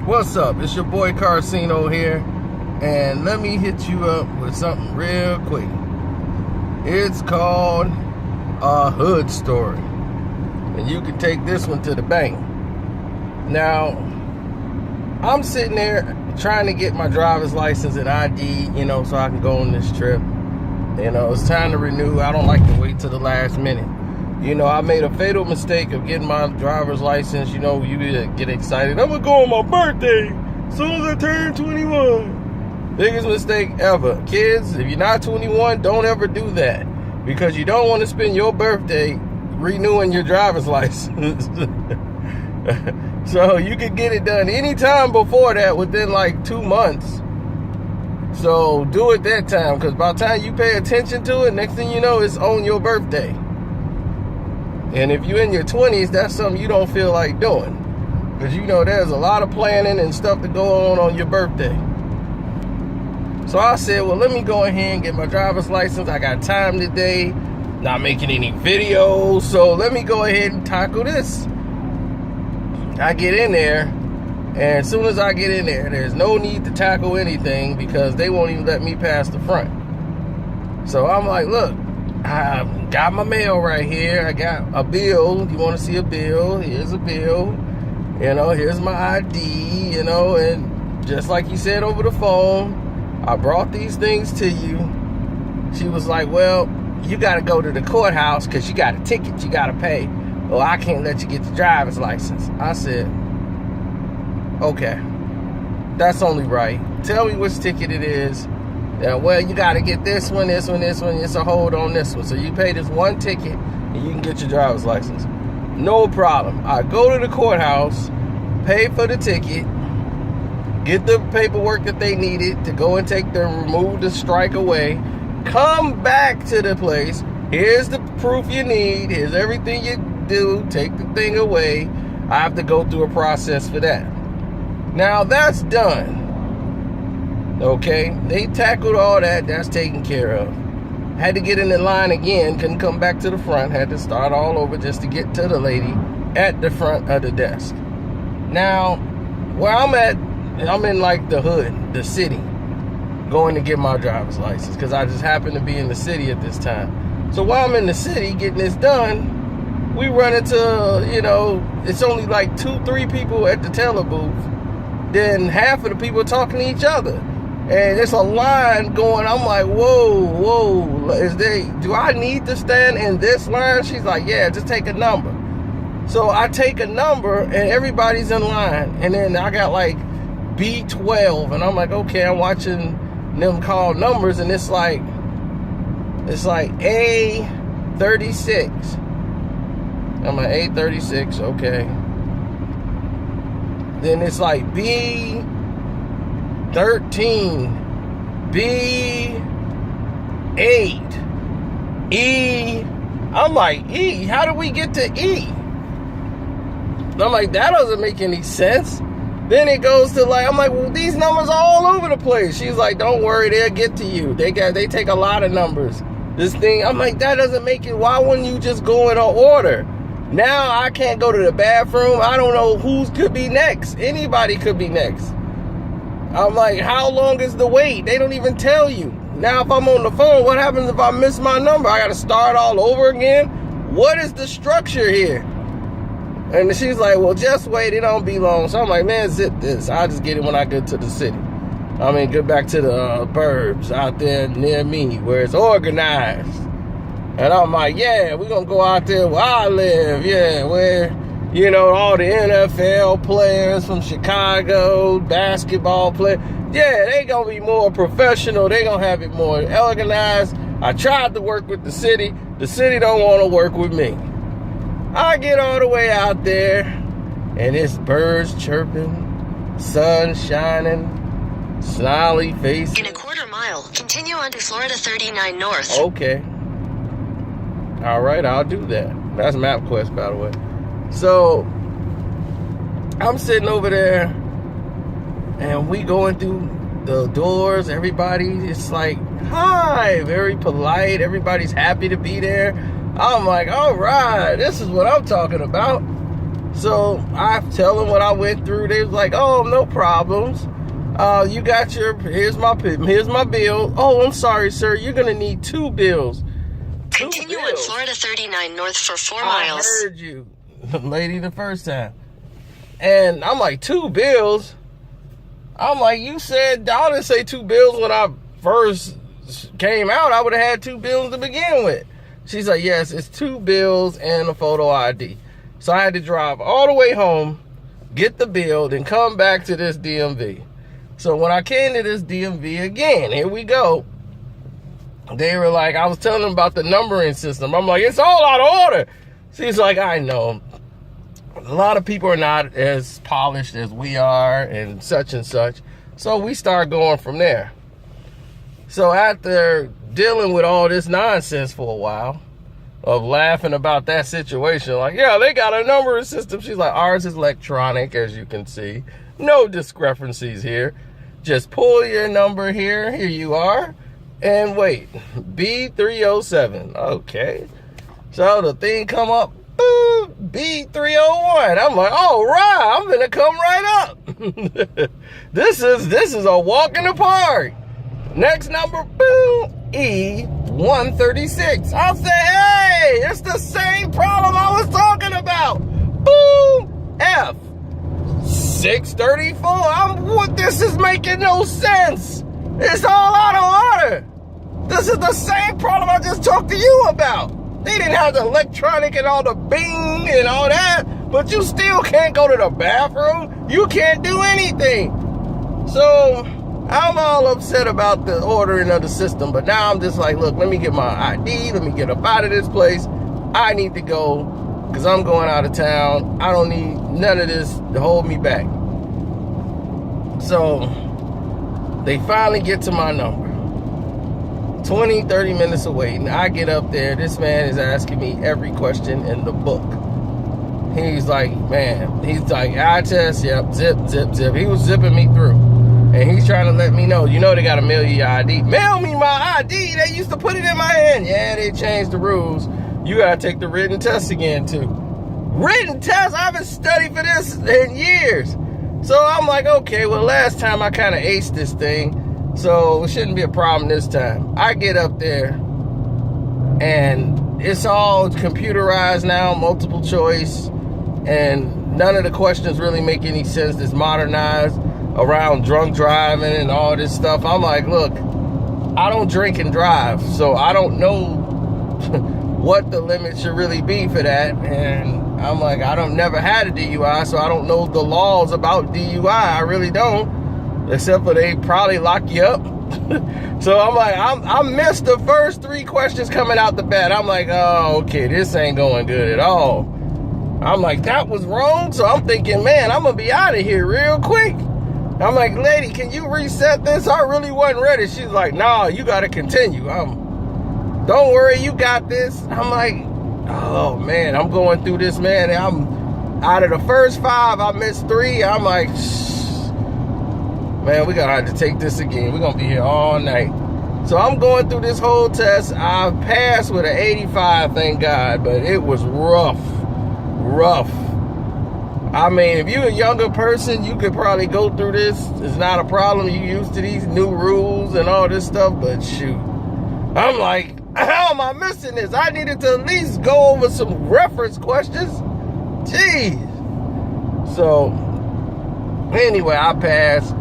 What's up? It's your boy Karceno here, and let me hit you up with something real quick. It's called a hood story, and you can take this one to the bank. Now, I'm sitting there trying to get my driver's license and ID, so I can go on this trip. It's time to renew. I don't like to wait till the last minute. I made a fatal mistake of getting my driver's license. You get excited. I'm gonna go on my birthday as soon as I turn 21. Biggest mistake ever. Kids, if you're not 21, don't ever do that, because you don't want to spend your birthday renewing your driver's license. So you can get it done anytime before that, within like 2 months. So do it that time, because by the time you pay attention to it, next thing you know, it's on your birthday. And if you're in your 20s, that's something you don't feel like doing, because there's a lot of planning and stuff to go on your birthday. So I said, well, let me go ahead and get my driver's license. I got time today, not making any videos, so let me go ahead and tackle this. I get in there, and as soon as I get in there, there's no need to tackle anything, because they won't even let me pass the front. So I'm like, look, I got my mail right here. I got a bill. You want to see a bill? Here's a bill. Here's my ID, and just like you said over the phone, I brought these things to you. She was like, well, you got to go to the courthouse because you got a ticket you got to pay. Well, I can't let you get the driver's license. I said, okay, that's only right. Tell me which ticket it is. Well, you got to get this one. It's a hold on this one. So you pay this one ticket and you can get your driver's license. No problem. I go to the courthouse, pay for the ticket, get the paperwork that they needed to go and remove the strike away, come back to the place. Here's the proof you need. Here's everything you do. Take the thing away. I have to go through a process for that. Now that's done. Okay, they tackled all that. That's taken care of. Had to get in the line again. Couldn't come back to the front. Had to start all over just to get to the lady at the front of the desk. Now, where I'm at, I'm in like the hood, the city, going to get my driver's license, because I just happen to be in the city at this time. So while I'm in the city getting this done, we run into, it's only like 2-3 people at the teller booth. Then half of the people are talking to each other. And there's a line going. I'm like, whoa, do I need to stand in this line? She's like, yeah, just take a number. So I take a number and everybody's in line. And then I got like B12. And I'm like, okay, I'm watching them call numbers. And it's like A36. I'm like, A36, okay. Then it's like B13, B8, E. I'm like, E? How do we get to E? I'm like, that doesn't make any sense. Then it goes to I'm like, well, these numbers are all over the place. She's like, don't worry, they'll get to you. They take a lot of numbers. This thing, I'm like, that doesn't make it. Why wouldn't you just go in order? Now I can't go to the bathroom. I don't know who could be next. Anybody could be next. I'm like, how long is the wait? They don't even tell you. Now if I'm on the phone, what happens if I miss my number? I got to start all over again? What is the structure here? And she's like, well, just wait. It don't be long. So I'm like, man, zip this. I'll just get it when I get to the city. Get back to the burbs out there near me where it's organized. And I'm like, yeah, we're going to go out there where I live. Yeah, where, all the NFL players from Chicago, basketball players. Yeah, they going to be more professional. They going to have it more organized. I tried to work with the city. The city don't want to work with me. I get all the way out there, and it's birds chirping, sun shining, smiley faces. In a quarter mile, continue onto Florida 39 North. Okay. All right, I'll do that. That's MapQuest, by the way. So I'm sitting over there, and we going through the doors. Everybody, it's like, hi, very polite. Everybody's happy to be there. I'm like, all right, this is what I'm talking about. So I tell them what I went through. They was like, oh, no problems. You got here's my bill. Oh, I'm sorry, sir. You're going to need 2 bills. Continue on Florida 39 North for 4 miles. I heard you, lady, the first time. And I'm like, 2 bills? I'm like, you said, I didn't say 2 bills when I first came out. I would have had 2 bills to begin with. She's like, yes, it's 2 bills and a photo ID. So I had to drive all the way home, get the bill, then come back to this DMV. So when I came to this DMV again, here we go. They were like, I was telling them about the numbering system. I'm like, it's all out of order. She's like, I know. A lot of people are not as polished as we are and such. So we start going from there. So after dealing with all this nonsense for a while, of laughing about that situation, like, yeah, they got a numbering system. She's like, ours is electronic, as you can see. No discrepancies here. Just pull your number here. Here you are. And wait, B307. Okay. So the thing come up, boom, B301. I'm like, all right, I'm gonna come right up. This is a walk in the park. Next number, boom, E136. I'll say, hey, it's the same problem I was talking about. Boom, F634. This is making no sense. It's all out of order. This is the same problem I just talked to you about. They didn't have the electronic and all the bing and all that, but you still can't go to the bathroom. You can't do anything. So I'm all upset about the ordering of the system, but now I'm just like, look, let me get my ID. Let me get up out of this place. I need to go because I'm going out of town. I don't need none of this to hold me back. So they finally get to my number. 20, 30 minutes away. And I get up there. This man is asking me every question in the book. He's like, eye test, yep, zip. He was zipping me through. And he's trying to let me know, they got to mail you your ID. Mail me my ID. They used to put it in my hand. Yeah, they changed the rules. You got to take the written test again, too. Written test? I haven't studied for this in years. So I'm like, okay, well, last time I kind of aced this thing, so it shouldn't be a problem this time. I get up there, and it's all computerized now, multiple choice, and none of the questions really make any sense. It's modernized around drunk driving and all this stuff. I'm like, look, I don't drink and drive, so I don't know what the limit should really be for that. And I'm like, never had a DUI, so I don't know the laws about DUI. I really don't, except for they probably lock you up. So I'm like, I missed the first 3 questions coming out the bat. I'm like, oh, okay, this ain't going good at all. I'm like, that was wrong. So I'm thinking, man, I'm gonna be out of here real quick. I'm like, lady, can you reset this? I really wasn't ready. She's like, nah, you gotta continue. Don't worry, you got this. I'm like, oh man, I'm going through this, man. I'm out of the first 5, I missed 3. I'm like, man, we're gonna have to take this again. We're gonna be here all night. So I'm going through this whole test. I passed with an 85, thank God, but it was rough. I mean, if you're a younger person, you could probably go through this. It's not a problem. You used to these new rules and all this stuff, but shoot. I'm like, how am I missing this? I needed to at least go over some reference questions. Jeez. So, anyway, I passed.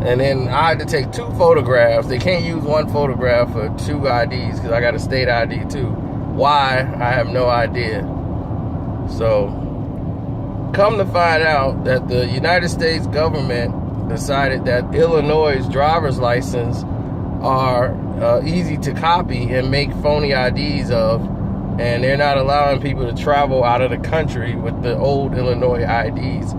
And then I had to take 2 photographs. They can't use 1 photograph for 2 IDs because I got a state ID too. Why? I have no idea. So, come to find out that the United States government decided that Illinois' driver's license are easy to copy and make phony IDs of, and they're not allowing people to travel out of the country with the old Illinois IDs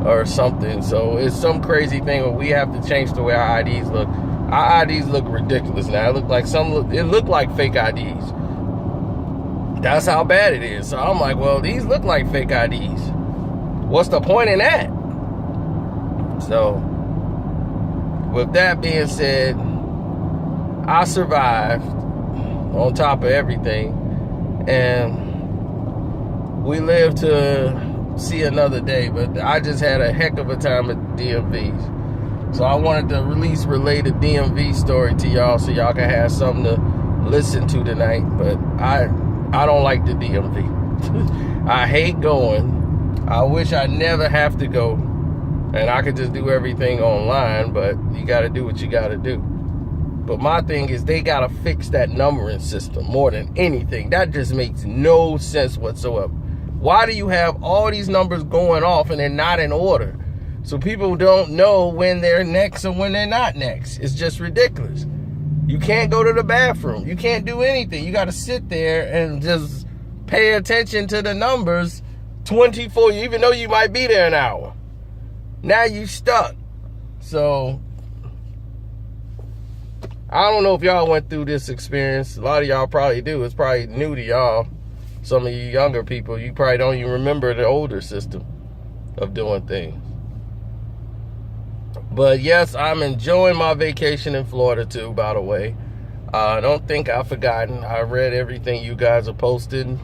or something. So it's some crazy thing where we have to change the way our IDs look. Our IDs look ridiculous now. It look like fake IDs. That's how bad it is. So I'm like, well, these look like fake IDs. What's the point in that? So with that being said, I survived on top of everything, and we lived to see another day. But I just had a heck of a time at DMV. So I wanted to release related DMV story to y'all so y'all can have something to listen to tonight. But I don't like the DMV. I hate going. I wish I never have to go and I could just do everything online, but you got to do what you got to do. But my thing is they got to fix that numbering system more than anything. That just makes no sense whatsoever. Why do you have all these numbers going off and they're not in order? So people don't know when they're next and when they're not next. It's just ridiculous. You can't go to the bathroom. You can't do anything. You got to sit there and just pay attention to the numbers 24, even though you might be there an hour. Now you stuck. So I don't know if y'all went through this experience. A lot of y'all probably do. It's probably new to y'all. Some of you younger people, you probably don't even remember the older system of doing things. But yes, I'm enjoying my vacation in Florida too, by the way. I don't think I've forgotten. I read everything you guys are posting,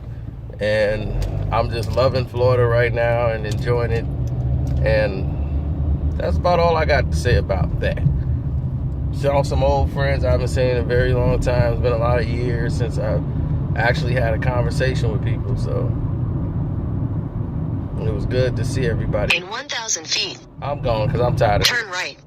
and I'm just loving Florida right now and enjoying it. And that's about all I got to say about that. Saw some old friends I haven't seen in a very long time. It's been a lot of years since I've actually had a conversation with people, so it was good to see everybody. In 1,000 feet. I'm going because I'm tired of it. Turn right.